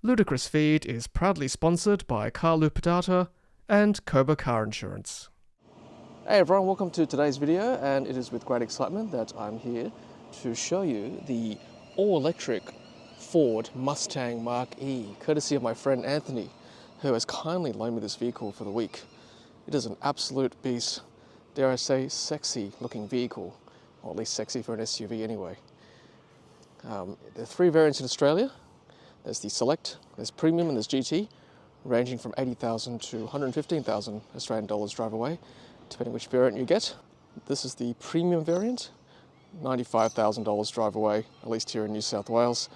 Ludicrous feed is proudly sponsored by Carloop Data and Koba Car Insurance. Hey everyone, welcome to today's video, and it is with great excitement that I'm here to show you the all-electric Ford Mustang Mach-E, courtesy of my friend Anthony, who has kindly loaned me this vehicle for the week. It is an absolute beast, dare I say, sexy looking vehicle, or at least sexy for an SUV anyway. There are three variants in Australia. There's the Select, there's Premium, and there's GT, ranging from 80,000 to 115,000 Australian dollars drive away, depending which variant you get. This is the Premium variant, $95,000 drive away, at least here in New South Wales.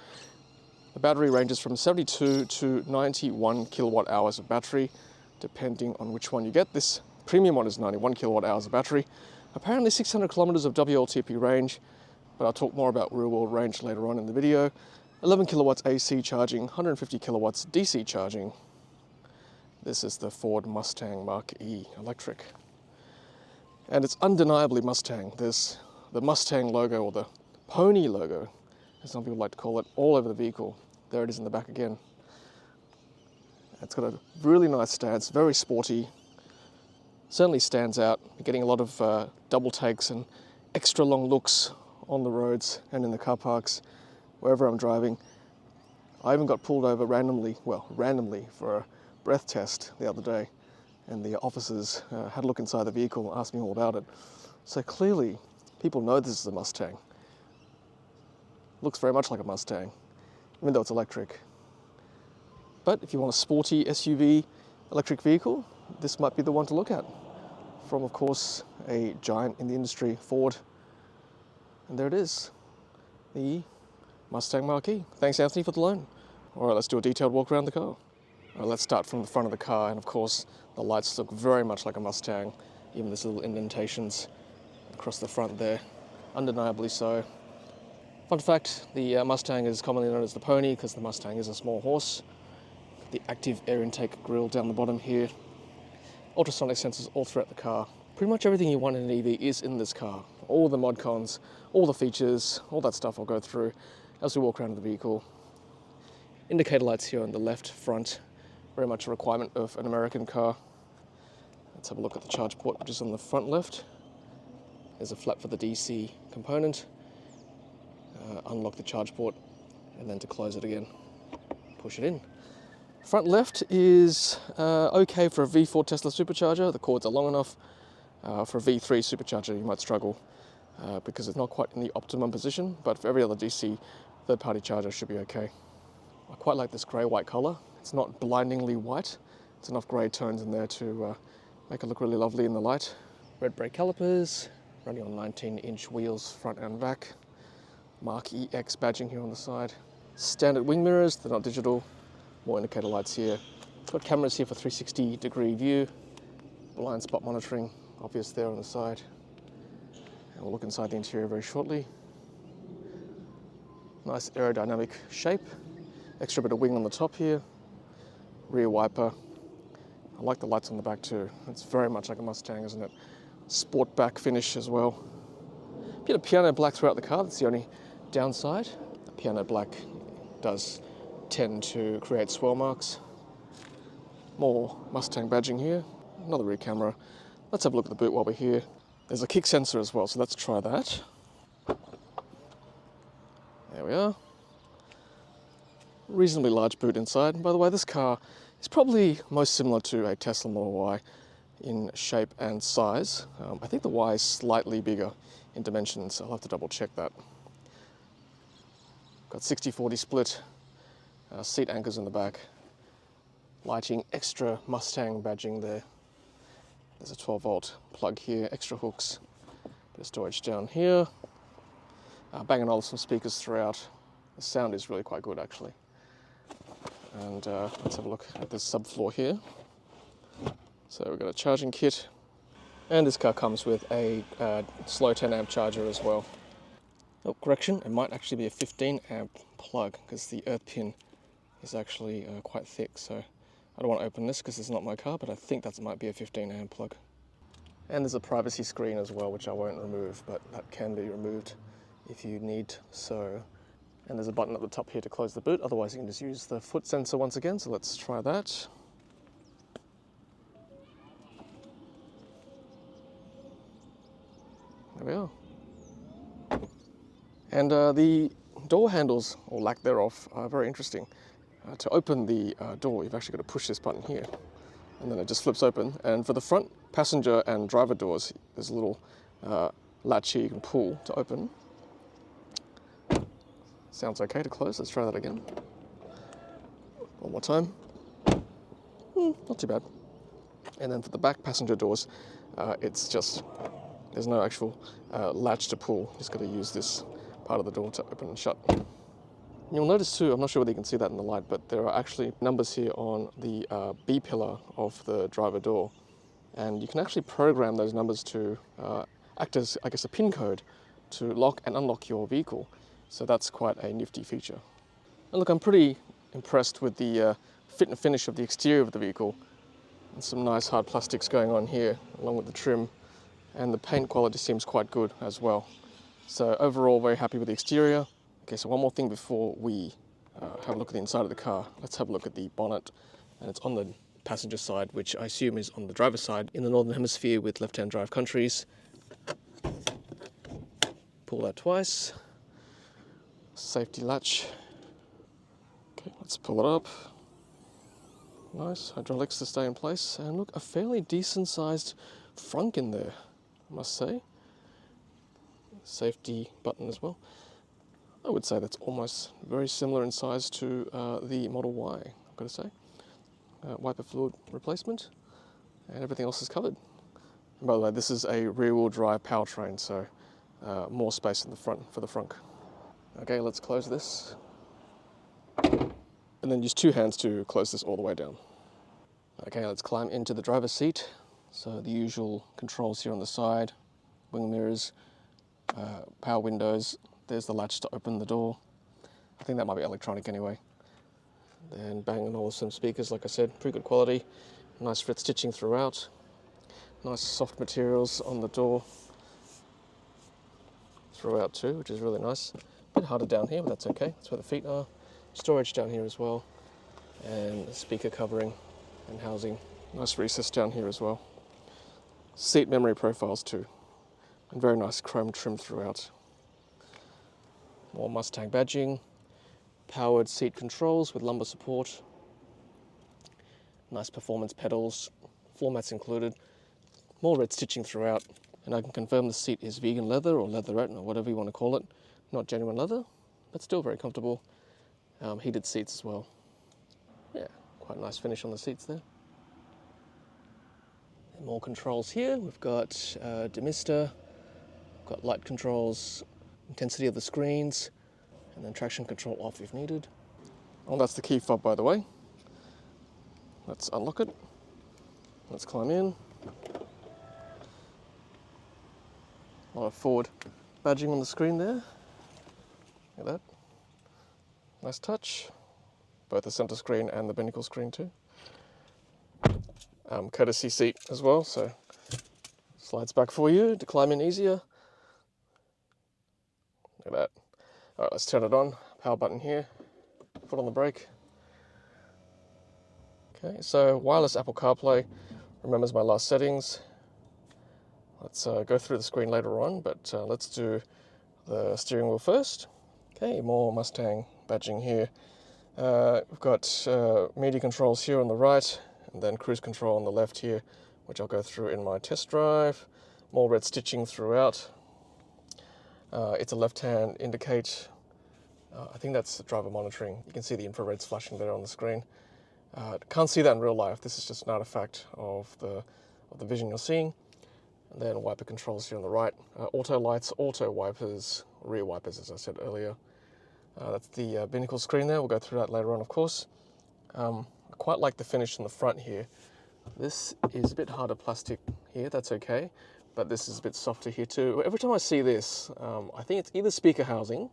The battery ranges from 72 to 91 kilowatt hours of battery, depending on which one you get. This Premium one is 91 kilowatt hours of battery. Apparently 600 kilometers of WLTP range, but I'll talk more about real world range later on in the video. 11 kilowatts AC charging, 150 kilowatts DC charging. This is the Ford Mustang Mach-E electric. And it's undeniably Mustang. There's the Mustang logo, or the pony logo, as some people like to call it, all over the vehicle. There it is in the back again. It's got a really nice stance, very sporty. Certainly stands out. You're getting a lot of double takes and extra long looks on the roads and in the car parks, wherever I'm driving. I even got pulled over randomly for a breath test the other day, and the officers had a look inside the vehicle and asked me all about it. So clearly, people know this is a Mustang. Looks very much like a Mustang, even though it's electric. But if you want a sporty SUV electric vehicle, this might be the one to look at. From, of course, a giant in the industry, Ford. And there it is, the Mustang Mach-E. Thanks, Anthony, for the loan. All right, let's do a detailed walk around the car. All right, let's start from the front of the car, and of course, the lights look very much like a Mustang. Even there's little indentations across the front there, undeniably so. Fun fact, the Mustang is commonly known as the pony because the Mustang is a small horse. The active air intake grille down the bottom here. Ultrasonic sensors all throughout the car. Pretty much everything you want in an EV is in this car. All the mod cons, all the features, all that stuff I'll go through as we walk around the vehicle. Indicator lights here on the left front, very much a requirement of an American car. Let's have a look at the charge port, which is on the front left. There's a flap for the DC component. Unlock the charge port, and then to close it again, push it in. Front left is okay for a V4 Tesla supercharger. The cords are long enough. For a V3 supercharger, you might struggle because it's not quite in the optimum position, but for every other DC third-party charger, should be okay. I quite like this grey-white colour. It's not blindingly white. It's enough grey tones in there to make it look really lovely in the light. Red brake calipers, running on 19-inch wheels, front and back. Mach-E X badging here on the side. Standard wing mirrors, they're not digital. More indicator lights here. It's got cameras here for 360-degree view. Blind spot monitoring, obvious there on the side. And we'll look inside the interior very shortly. Nice aerodynamic shape. Extra bit of wing on the top here. Rear wiper. I like the lights on the back too. It's very much like a Mustang, isn't it? Sport back finish as well. Bit of piano black throughout the car, that's the only downside. The piano black does tend to create swirl marks. More Mustang badging here. Another rear camera. Let's have a look at the boot while we're here. There's a kick sensor as well, so let's try that. There we are. Reasonably large boot inside. And by the way, this car is probably most similar to a Tesla Model Y in shape and size. I think the Y is slightly bigger in dimensions. I'll have to double check that. Got 60-40 split. Seat anchors in the back. Lighting, extra Mustang badging there. There's a 12-volt plug here, extra hooks, bit of storage down here. Bang & Olufsen speakers throughout. The sound is really quite good, actually. And let's have a look at this subfloor here. So we've got a charging kit, and this car comes with a slow 10 amp charger as well. Oh, correction, it might actually be a 15 amp plug because the earth pin is actually quite thick, so I don't want to open this because it's not my car, but I think that might be a 15 amp plug. And there's a privacy screen as well, which I won't remove, but that can be removed if you need so. And there's a button at the top here to close the boot, otherwise you can just use the foot sensor once again, so let's try that. There we are. And the door handles, or lack thereof, are very interesting. To open the door, you've actually got to push this button here, and then it just flips open. And for the front passenger and driver doors, there's a little latch here you can pull to open. Sounds okay to close. Let's try that again. One more time. Not too bad. And then for the back passenger doors, it's just, there's no actual latch to pull. Just got to use this part of the door to open and shut. You'll notice too, I'm not sure whether you can see that in the light, but there are actually numbers here on the B pillar of the driver door. And you can actually program those numbers to act as, I guess, a PIN code to lock and unlock your vehicle. So that's quite a nifty feature. And look, I'm pretty impressed with the fit and finish of the exterior of the vehicle. And some nice hard plastics going on here, along with the trim. And the paint quality seems quite good as well. So overall, very happy with the exterior. Okay, so one more thing before we have a look at the inside of the car. Let's have a look at the bonnet. And it's on the passenger side, which I assume is on the driver's side in the Northern Hemisphere with left-hand drive countries. Pull that twice. Safety latch. Okay, let's pull it up. Nice, hydraulics to stay in place. And look, a fairly decent sized frunk in there, I must say. Safety button as well. I would say that's almost very similar in size to the Model Y, I've got to say. Wiper fluid replacement, and everything else is covered. And by the way, this is a rear-wheel drive powertrain, so more space in the front for the frunk. Okay, let's close this. And then use two hands to close this all the way down. Okay, let's climb into the driver's seat. So the usual controls here on the side, wing mirrors, power windows. There's the latch to open the door. I think that might be electronic anyway. Then Bang & Olufsen speakers, like I said, pretty good quality. Nice fit stitching throughout. Nice soft materials on the door throughout too, which is really nice. A bit harder down here, but that's okay. That's where the feet are. Storage down here as well. And speaker covering and housing. Nice recess down here as well. Seat memory profiles too. And very nice chrome trim throughout. More Mustang badging, powered seat controls with lumbar support, nice performance pedals, floor mats included, more red stitching throughout, and I can confirm the seat is vegan leather or leatherette or whatever you want to call it, not genuine leather, but still very comfortable. Heated seats as well. Yeah, quite a nice finish on the seats there. And more controls here. We've got demister, we've got light controls, intensity of the screens, and then traction control off if needed. Oh, that's the key fob, by the way. Let's unlock it. Let's climb in. A lot of Ford badging on the screen there. Look at that. Nice touch. Both the center screen and the binnacle screen too. Courtesy seat as well, so slides back for you to climb in easier. Look at that. All right, let's turn it on. Power button here. Foot on the brake. Okay, so wireless Apple CarPlay remembers my last settings. Let's go through the screen later on, but let's do the steering wheel first. Okay, more Mustang badging here. We've got media controls here on the right, and then cruise control on the left here, which I'll go through in my test drive. More red stitching throughout. It's a left-hand indicate. I think that's driver monitoring. You can see the infrareds flashing there on the screen. Can't see that in real life. This is just an artifact of the vision you're seeing. And then wiper controls here on the right. Auto lights, auto wipers, rear wipers, as I said earlier. That's the binnacle screen there. We'll go through that later on, of course. I quite like the finish on the front here. This is a bit harder plastic here, that's okay. But this is a bit softer here too. Every time I see this, I think it's either speaker housing,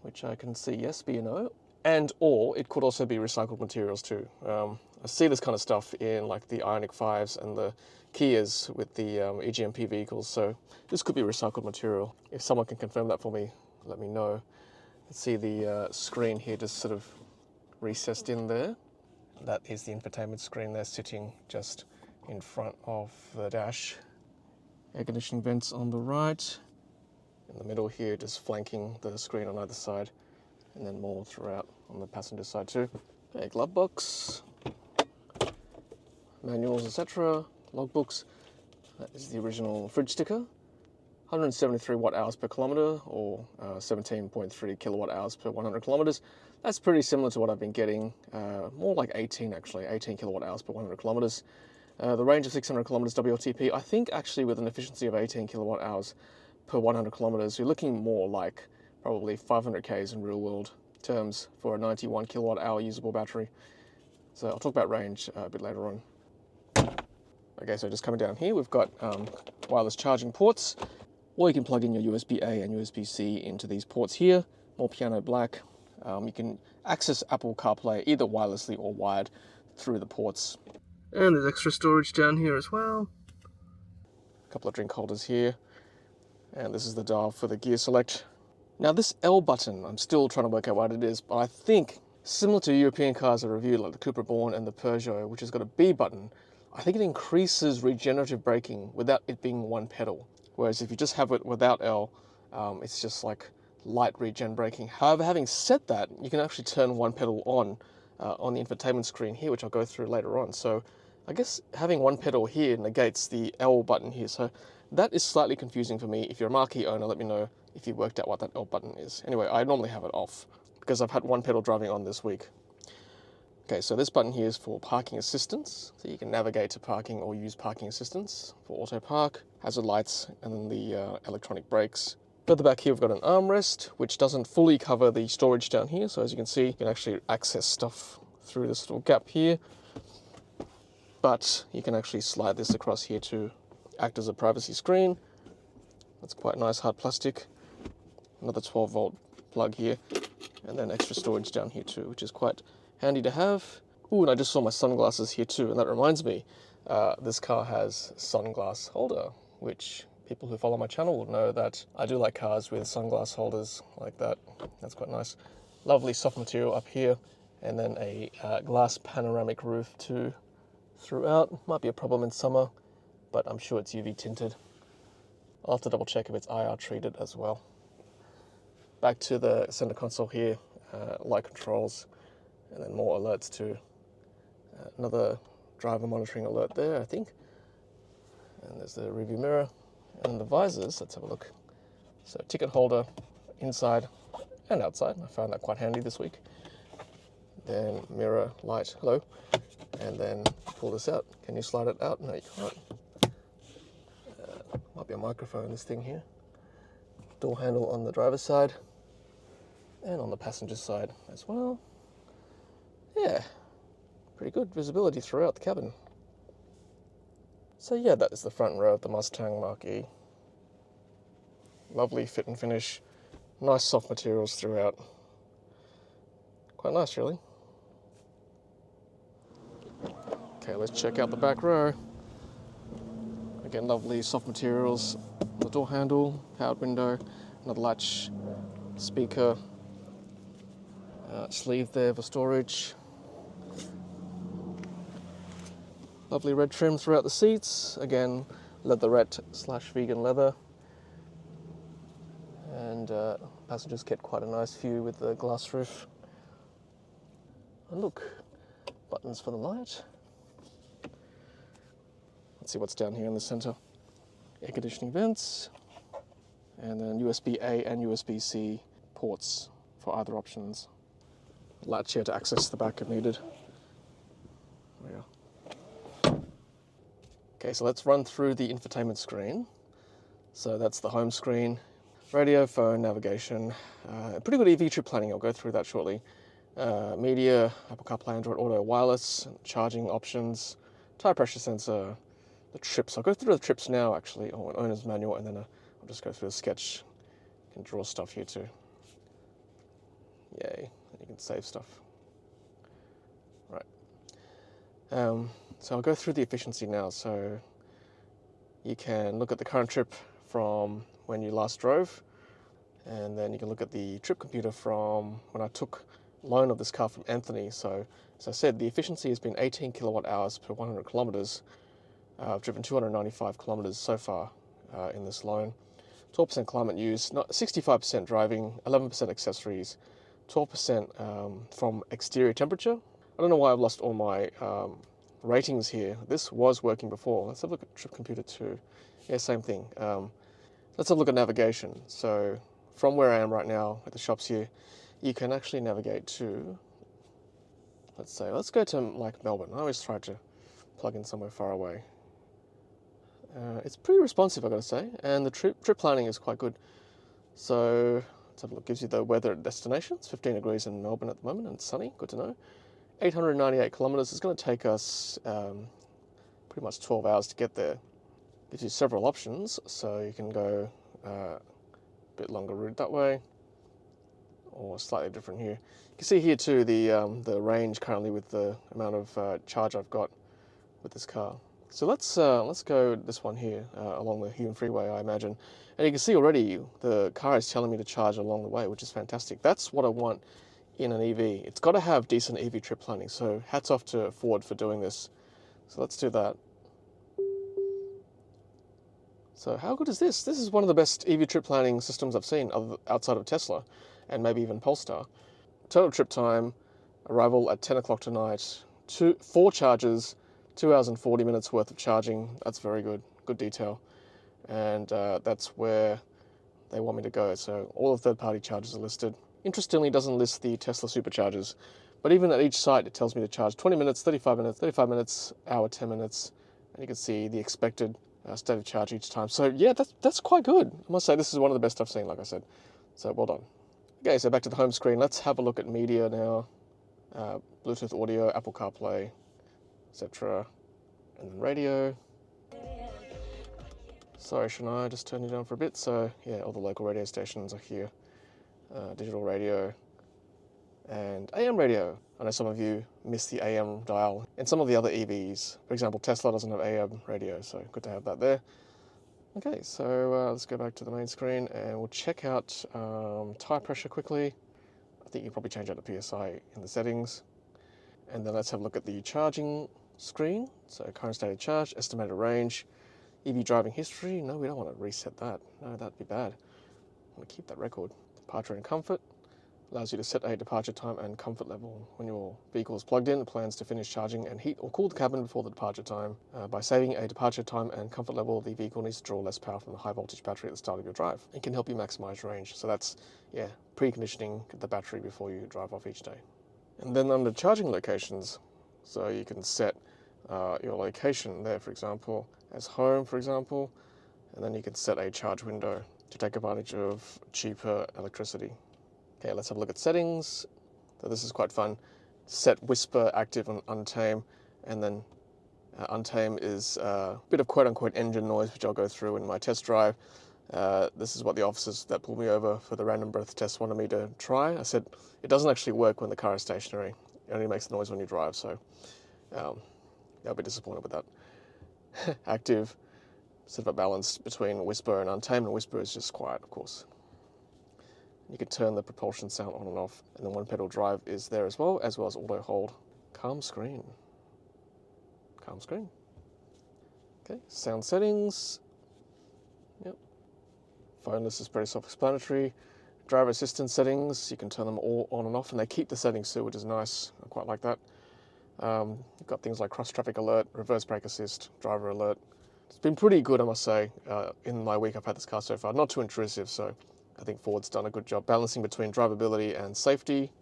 which I can see yes, B&O, and or it could also be recycled materials too. I see this kind of stuff in like the Ioniq 5s and the Kias with the EGMP vehicles, so this could be recycled material. If someone can confirm that for me, let me know. See the screen here just sort of recessed in there. That is the infotainment screen there sitting just in front of the dash. Air conditioning vents on the right. In the middle here, just flanking the screen on either side. And then more throughout on the passenger side too. A glove box. Manuals, etc. Logbooks. That is the original fridge sticker. 173 watt hours per kilometre, or 17.3 kilowatt hours per 100 kilometres. That's pretty similar to what I've been getting, more like 18 actually, 18 kilowatt hours per 100 kilometres. The range of 600 kilometres WLTP, I think actually with an efficiency of 18 kilowatt hours per 100 kilometres, you're looking more like probably 500 Ks in real world terms for a 91 kilowatt hour usable battery. So I'll talk about range a bit later on. Okay, so just coming down here, we've got wireless charging ports. Or you can plug in your USB-A and USB-C into these ports here, more piano black. You can access Apple CarPlay either wirelessly or wired through the ports. And there's extra storage down here as well. A couple of drink holders here. And this is the dial for the gear select. Now this L button, I'm still trying to work out what it is, but I think similar to European cars I reviewed, like the Cupra Born and the Peugeot, which has got a B button, I think it increases regenerative braking without it being one pedal. Whereas if you just have it without L, it's just like light regen braking. However, having said that, you can actually turn one pedal on the infotainment screen here, which I'll go through later on. So I guess having one pedal here negates the L button here. So that is slightly confusing for me. If you're a Mach-E owner, let me know if you worked out what that L button is. Anyway, I normally have it off because I've had one pedal driving on this week. Okay, so this button here is for parking assistance. So you can navigate to parking or use parking assistance for auto park, hazard lights, and then the electronic brakes. Further back here, we've got an armrest, which doesn't fully cover the storage down here. So as you can see, you can actually access stuff through this little gap here. But you can actually slide this across here to act as a privacy screen. That's quite nice, hard plastic. Another 12-volt plug here, and then extra storage down here too, which is quite handy to have. Ooh, and I just saw my sunglasses here too, and that reminds me, this car has sunglass holder, which people who follow my channel will know that I do like cars with sunglass holders like that. That's quite nice. Lovely soft material up here, and then a glass panoramic roof too throughout. Might be a problem in summer, but I'm sure it's UV tinted. I'll have to double check if it's IR treated as well. Back to the center console here, light controls, and then more alerts too. Another driver monitoring alert there, I think. And there's the rearview mirror and the visors. Let's have a look. So ticket holder inside and outside. I found that quite handy this week. Then mirror, light, hello. And then pull this out. Can you slide it out? No, you can't. Might be a microphone, this thing here. Door handle on the driver's side and on the passenger side as well. Yeah, pretty good visibility throughout the cabin. So yeah, that is the front row of the Mustang Mach-E. Lovely fit and finish, nice soft materials throughout. Quite nice, really. Okay, let's check out the back row. Again, lovely soft materials. The door handle, powered window, another latch, speaker, sleeve there for storage. Lovely red trim throughout the seats. Again, leatherette / vegan leather. And passengers get quite a nice view with the glass roof. And look, buttons for the light. Let's see what's down here in the center. Air conditioning vents. And then USB-A and USB-C ports for either options. Latch here to access the back if needed. There we are. Okay, so let's run through the infotainment screen. So that's the home screen. Radio, phone, navigation. Pretty good EV trip planning, I'll go through that shortly. Media, Apple CarPlay, Android Auto, wireless, charging options, tire pressure sensor, the trips. I'll go through the trips now actually, or an owner's manual, and then I'll just go through the sketch. You can draw stuff here too. Yay, you can save stuff. Right. So I'll go through the efficiency now. So you can look at the current trip from when you last drove. And then you can look at the trip computer from when I took loan of this car from Anthony. So as I said, the efficiency has been 18 kilowatt hours per 100 kilometers. I've driven 295 kilometers so far in this loan. 12% climate use, 65% driving, 11% accessories, 12% from exterior temperature. I don't know why I've lost all my ratings here. This was working before. Let's have a look at trip computer 2. Yeah, same thing. Let's have a look at navigation. So from where I am right now at the shops here, you can actually navigate to, let's go to like Melbourne. I always try to plug in somewhere far away. It's pretty responsive, I gotta say, and the trip planning is quite good. So let's have a look. Gives you the weather at destinations. 15 degrees in Melbourne at the moment, and it's sunny. Good to know. 898 kilometers. It's going to take us pretty much 12 hours to get there. Gives you several options, so you can go a bit longer route that way, or slightly different here. You can see here too the range currently with the amount of charge I've got with this car. So let's go this one here along the Hume Freeway, I imagine. And you can see already the car is telling me to charge along the way, which is fantastic. That's what I want in an EV. It's got to have decent EV trip planning. So hats off to Ford for doing this. So let's do that. So how good is this? This is one of the best EV trip planning systems I've seen outside of Tesla and maybe even Polestar. Total trip time, arrival at 10 o'clock tonight, 4 charges, 2 hours and 40 minutes worth of charging. That's very good, good detail. And that's where they want me to go. So all the third-party charges are listed. Interestingly, it doesn't list the Tesla superchargers, but even at each site, it tells me to charge 20 minutes, 35 minutes, hour, 10 minutes, and you can see the expected state of charge each time. So yeah, that's quite good. I must say this is one of the best I've seen, like I said. So well done. Okay, so back to the home screen. Let's have a look at media now. Bluetooth audio, Apple CarPlay, etc. And then radio. Sorry, Shania, just turn you down for a bit. So yeah, all the local radio stations are here. Digital radio and AM radio. I know some of you miss the AM dial in some of the other EVs. For example, Tesla doesn't have AM radio, so good to have that there. Okay, so let's go back to the main screen and we'll check out tire pressure quickly. I think you can probably change out the PSI in the settings. And then let's have a look at the charging screen. So current state of charge, estimated range, EV driving history. No, we don't want to reset that. No, that'd be bad. I want to keep that record. Departure and comfort. Allows you to set a departure time and comfort level. When your vehicle is plugged in, it plans to finish charging and heat or cool the cabin before the departure time. By saving a departure time and comfort level, the vehicle needs to draw less power from the high voltage battery at the start of your drive. It can help you maximize range. So that's, yeah, preconditioning the battery before you drive off each day. And then under charging locations, so you can set your location there, for example, as home, for example, and then you can set a charge window to take advantage of cheaper electricity. Okay, let's have a look at settings. So this is quite fun. Set whisper active and untame, and then untame is a bit of quote-unquote engine noise, which I'll go through in my test drive. This is what the officers that pulled me over for the random breath test wanted me to try. I said it doesn't actually work when the car is stationary. It only makes noise when you drive, so I'll be disappointed with that. Active, sort of a balance between whisper and untame, and whisper is just quiet, of course. You can turn the propulsion sound on and off, and then one pedal drive is there as well as auto hold. Calm screen. Calm screen. Okay, sound settings. Yep. Phone list is pretty self-explanatory. Driver assistance settings, you can turn them all on and off, and they keep the settings too, which is nice. I quite like that. You've got things like cross-traffic alert, reverse brake assist, driver alert. It's been pretty good, I must say, in my week I've had this car so far. Not too intrusive, so I think Ford's done a good job balancing between drivability and safety.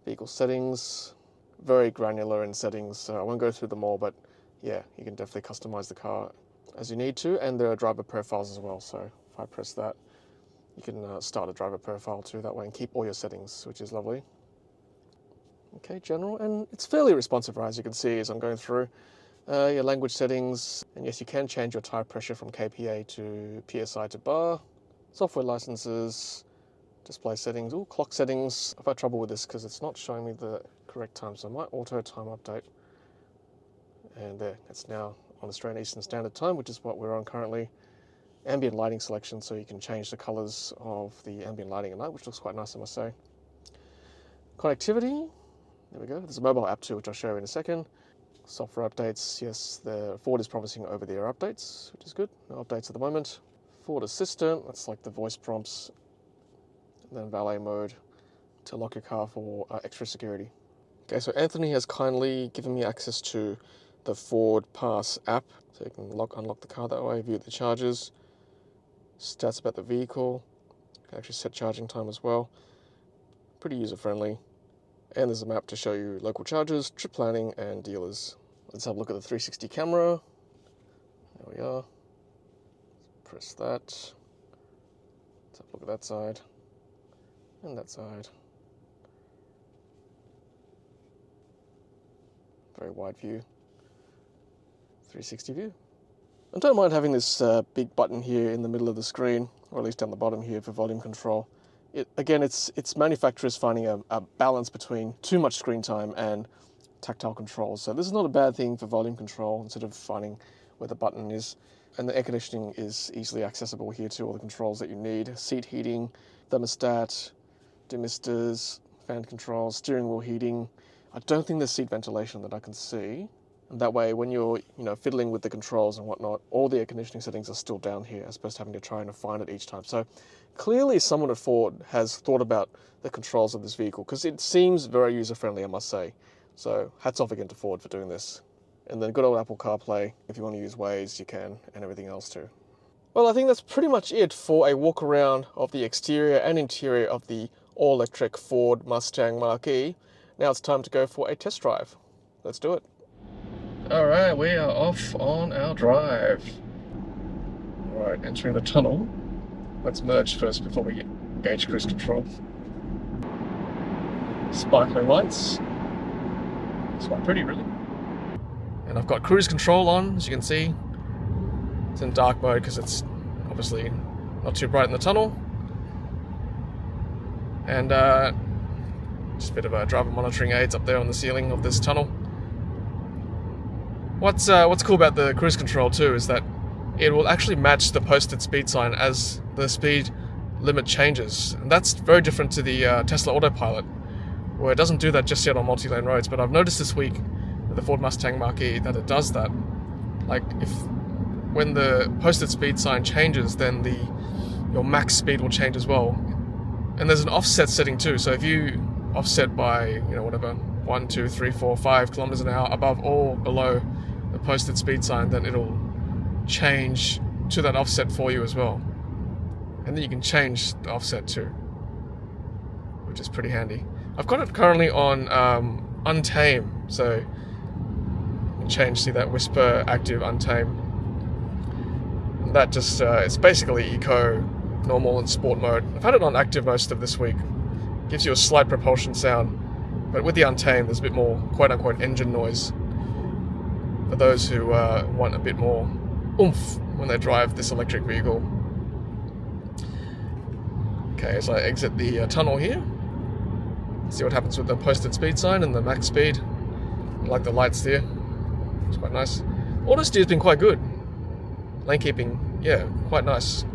Vehicle settings, very granular in settings, so I won't go through them all, but yeah, you can definitely customize the car as you need to, and there are driver profiles as well, so if I press that, you can start a driver profile too that way and keep all your settings, which is lovely. Okay, general, and it's fairly responsive, right, as you can see as I'm going through. Your language settings, and yes, you can change your tire pressure from kPa to PSI to bar. Software licenses, display settings, clock settings. I've had trouble with this because it's not showing me the correct time, so I might auto time update. And there, it's now on Australian Eastern Standard Time, which is what we're on currently. ambient lighting selection, so you can change the colors of the ambient lighting at night, which looks quite nice, I must say. Connectivity, there we go. There's a mobile app too, which I'll show you in a second. Software updates, yes, the Ford is promising over-the-air updates, which is good. No updates at the moment. Ford Assistant, that's like the voice prompts. And then valet mode to lock your car for extra security. Okay, so Anthony has kindly given me access to the Ford Pass app, so you can unlock the car that way, view the charges, stats about the vehicle, you can actually set charging time as well. Pretty user-friendly. And there's a map to show you local charges, trip planning, and dealers. Let's have a look at the 360 camera. There we are. Press that. Let's have a look at that side. And that side. Very wide view. 360 view. I don't mind having this big button here in the middle of the screen, or at least down the bottom here for volume control. Again, it's manufacturers finding a balance between too much screen time and tactile control. So this is not a bad thing for volume control, instead of finding where the button is. And the air conditioning is easily accessible here too, all the controls that you need. Seat heating, thermostat, demisters, fan controls, steering wheel heating. I don't think there's seat ventilation that I can see. And that way, when you're fiddling with the controls and whatnot, all the air conditioning settings are still down here, as opposed to having to try and find it each time. So clearly someone at Ford has thought about the controls of this vehicle, because it seems very user-friendly, I must say. So hats off again to Ford for doing this. And then good old Apple CarPlay, if you want to use Waze, you can, and everything else too. Well, I think that's pretty much it for a walk around of the exterior and interior of the all-electric Ford Mustang Mach-E. Now it's time to go for a test drive. Let's do it. Alright, we are off on our drive. Alright, entering the tunnel. Let's merge first before we engage cruise control. Sparkling lights. It's quite pretty, really. And I've got cruise control on, as you can see. It's in dark mode because it's obviously not too bright in the tunnel. And just a bit of driver monitoring aids up there on the ceiling of this tunnel. What's cool about the cruise control too is that it will actually match the posted speed sign as the speed limit changes. And that's very different to the Tesla Autopilot, where it doesn't do that just yet on multi-lane roads. But I've noticed this week with the Ford Mustang Mach-E that it does that. Like when the posted speed sign changes, then your max speed will change as well. And there's an offset setting too. So if you offset by, whatever, 1, 2, 3, 4, 5 kilometers an hour above or below the posted speed sign, then it'll change to that offset for you as well. And then you can change the offset too, which is pretty handy. I've got it currently on Untame, so you can change, see that Whisper, Active, Untame. And that just, it's basically Eco, Normal and Sport mode. I've had it on Active most of this week. Gives you a slight propulsion sound, but with the Untame there's a bit more quote-unquote engine noise for those who want a bit more oomph when they drive this electric vehicle. Okay, so I exit the tunnel here. See what happens with the posted speed sign and the max speed. I like the lights there. It's quite nice. Auto steer's been quite good. Lane keeping, yeah, quite nice.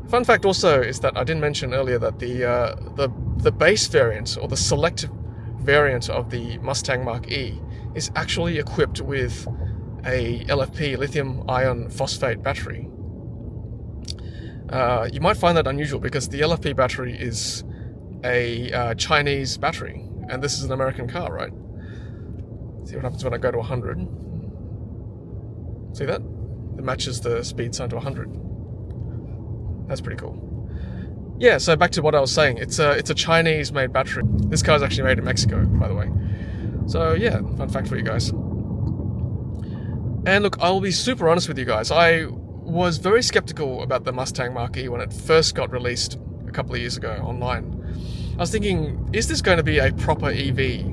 Fun fact also is that I didn't mention earlier that the base variant, or the select variant of the Mustang Mach-E, is actually equipped with a LFP, lithium iron phosphate battery. You might find that unusual because the LFP battery is a Chinese battery, and this is an American car, right? See what happens when I go to 100. See that? It matches the speed sign to 100. That's pretty cool. Yeah, so back to what I was saying. It's a Chinese-made battery. This car's actually made in Mexico, by the way. So yeah, fun fact for you guys. And look, I'll be super honest with you guys. I was very skeptical about the Mustang Mach-E when it first got released a couple of years ago online. I was thinking, is this going to be a proper EV,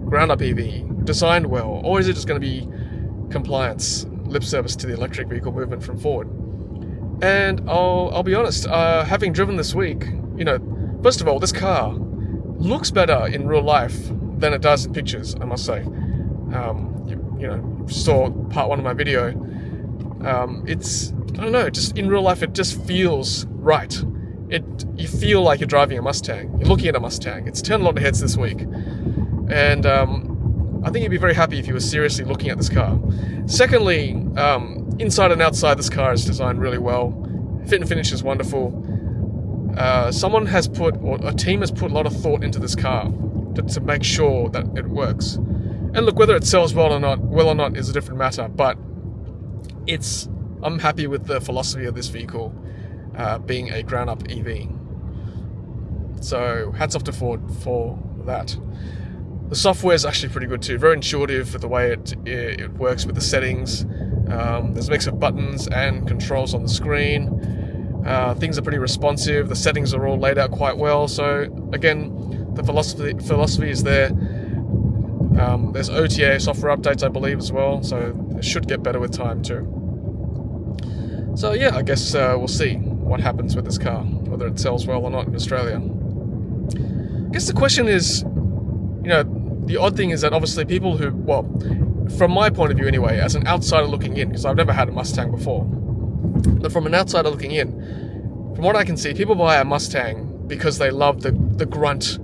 ground-up EV, designed well, or is it just going to be compliance, lip service to the electric vehicle movement from Ford? And I'll be honest, having driven this week, first of all, this car looks better in real life than it does in pictures, I must say. saw part 1 of my video, it's, I don't know, just in real life it just feels right. You feel like you're driving a Mustang. You're looking at a Mustang. It's turned a lot of heads this week. And I think you'd be very happy if you were seriously looking at this car. Secondly, inside and outside this car is designed really well. Fit and finish is wonderful. Someone has put, or a team has put a lot of thought into this car to make sure that it works. And look, whether it sells well or not is a different matter, but I'm happy with the philosophy of this vehicle being a ground-up EV. So hats off to Ford for that. The software is actually pretty good too. Very intuitive with the way it works with the settings. There's a mix of buttons and controls on the screen. Things are pretty responsive. The settings are all laid out quite well. So again, the philosophy is there. There's OTA software updates, I believe, as well. So it should get better with time too. So yeah, I guess we'll see what happens with this car, whether it sells well or not in Australia. I guess the question is, the odd thing is that obviously people who, well, from my point of view anyway, as an outsider looking in, because I've never had a Mustang before, but from an outsider looking in, from what I can see, people buy a Mustang because they love the grunt,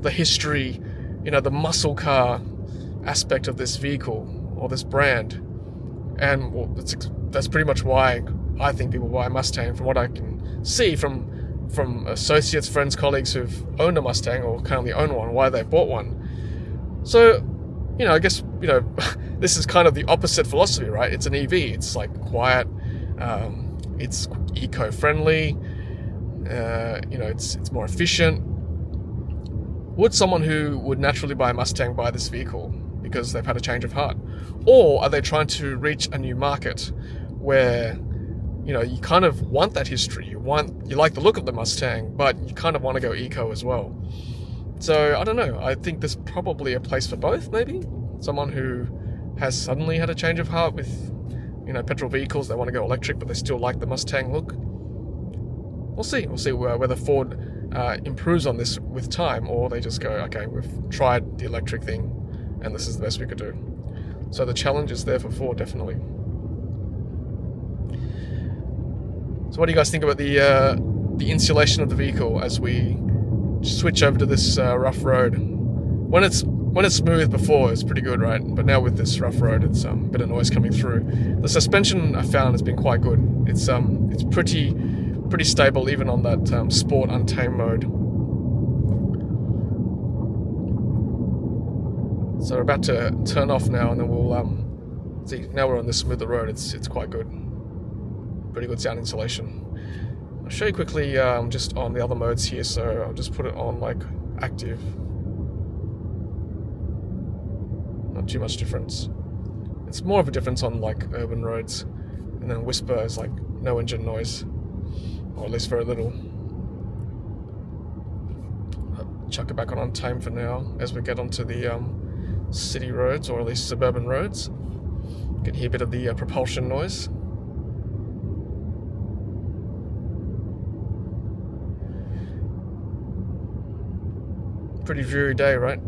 the history, the muscle car aspect of this vehicle or this brand. And well, that's pretty much why I think people buy a Mustang, from what I can see from associates, friends, colleagues who've owned a Mustang or currently own one, why they bought one. So, I guess, this is kind of the opposite philosophy, right? It's an EV. It's like quiet. It's eco-friendly. It's more efficient. Would someone who would naturally buy a Mustang buy this vehicle because they've had a change of heart? Or are they trying to reach a new market where, you kind of want that history. You like the look of the Mustang, but you kind of want to go eco as well. So, I don't know. I think there's probably a place for both, maybe. Someone who has suddenly had a change of heart with, petrol vehicles. They want to go electric, but they still like the Mustang look. We'll see. We'll see whether Ford improves on this with time, or they just go, okay, we've tried the electric thing, and this is the best we could do. So the challenge is there for Ford, definitely. So what do you guys think about the insulation of the vehicle as we switch over to this rough road? When it's smooth before, it's pretty good, right? But now with this rough road, it's a bit of noise coming through. The suspension I found has been quite good. It's pretty stable even on that sport untamed mode. So we're about to turn off now, and then we'll see. Now we're on this smoother road. It's quite good. Pretty good sound insulation. I'll show you quickly just on the other modes here. So I'll just put it on like active. Not too much difference. It's more of a difference on like urban roads, and then whisper is like no engine noise, or at least very little. I'll chuck it back on tame for now as we get onto the city roads, or at least suburban roads. You can hear a bit of the propulsion noise. Pretty dreary day, right?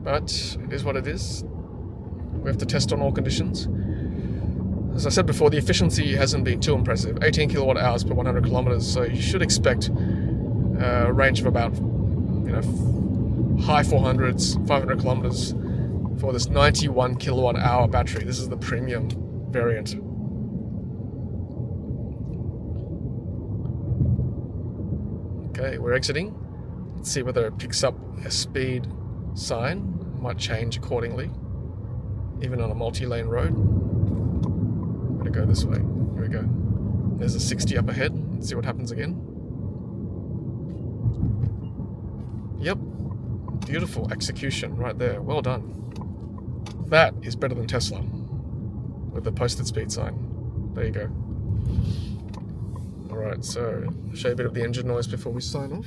But it is what it is. We have to test on all conditions. As I said before, the efficiency hasn't been too impressive. 18 kilowatt hours per 100 kilometers, so you should expect a range of about, high 400s, 500 kilometers for this 91 kilowatt hour battery. This is the premium variant. Okay, we're exiting. Let's see whether it picks up a speed sign. Might change accordingly, even on a multi-lane road. I'm gonna go this way. Here we go. There's a 60 up ahead. Let's see what happens again. Yep. Beautiful execution right there. Well done. That is better than Tesla with the posted speed sign. There you go. Alright, so I'll show you a bit of the engine noise before we sign off.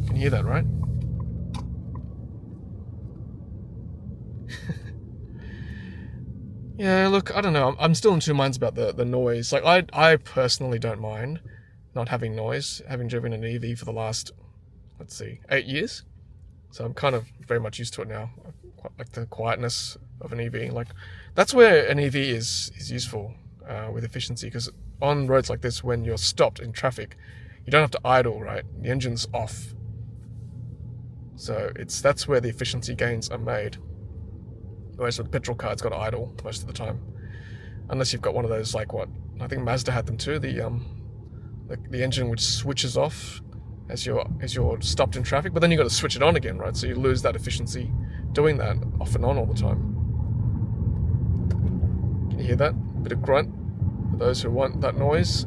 You can hear that, right? Yeah, look, I don't know. I'm still in two minds about the noise. Like, I personally don't mind not having noise, having driven an EV for the last, let's see, 8 years. So I'm kind of very much used to it now. Quite like the quietness of an EV. Like that's where an EV is useful with efficiency, because on roads like this, when you're stopped in traffic, you don't have to idle, right? The engine's off. So that's where the efficiency gains are made. Whereas with the petrol car, it's got to idle most of the time. Unless you've got one of those, like what I think Mazda had them too, the engine which switches off as you're stopped in traffic, but then you've got to switch it on again, right? So you lose that efficiency doing that off and on all the time. Can you hear that? A bit of grunt for those who want that noise.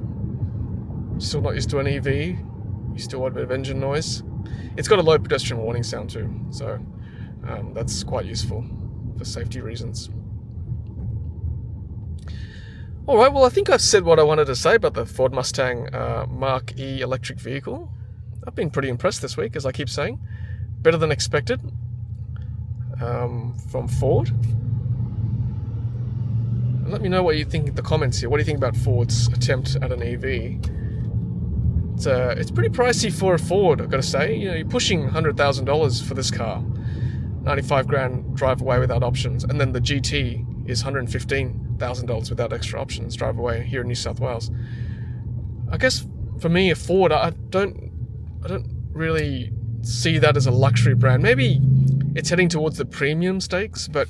Still not used to an EV, you still want a bit of engine noise. It's got a low pedestrian warning sound too, so that's quite useful for safety reasons. Alright, well I think I've said what I wanted to say about the Ford Mustang Mach-E electric vehicle. I've been pretty impressed this week, as I keep saying. Better than expected from Ford. And let me know what you think in the comments here. What do you think about Ford's attempt at an EV? It's pretty pricey for a Ford, I've got to say. You know, you're pushing $100,000 for this car. 95 grand drive away without options. And then the GT is $115,000 without extra options drive away here in New South Wales. I guess for me, a Ford, I don't really see that as a luxury brand. Maybe it's heading towards the premium stakes, but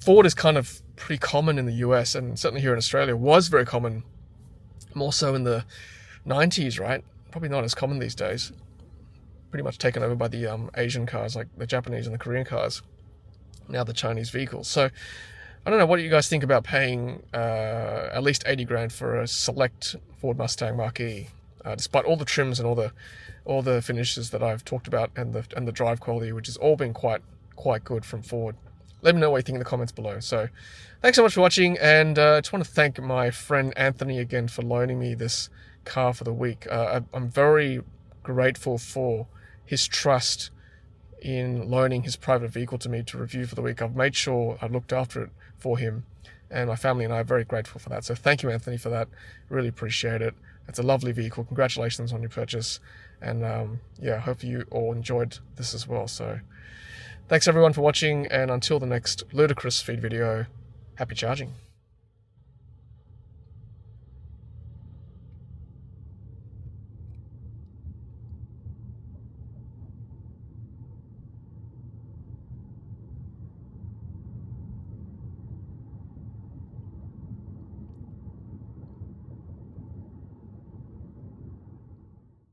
Ford is kind of pretty common in the US, and certainly here in Australia was very common, more so in the 90s, right? Probably not as common these days. Pretty much taken over by the Asian cars, like the Japanese and the Korean cars, now the Chinese vehicles. So I don't know, what do you guys think about paying at least 80 grand for a select Ford Mustang Mach-E, despite all the trims and all the finishes that I've talked about, and the drive quality, which has all been quite good from Ford. Let me know what you think in the comments below. So thanks so much for watching, and I just want to thank my friend Anthony again for loaning me this car for the week. I'm very grateful for his trust in loaning his private vehicle to me to review for the week. I've made sure I looked after it for him, and my family and I are very grateful for that. So thank you, Anthony, for that. Really appreciate it. It's a lovely vehicle. Congratulations on your purchase. And yeah, I hope you all enjoyed this as well. So thanks everyone for watching, and until the next Ludicrous feed video, happy charging.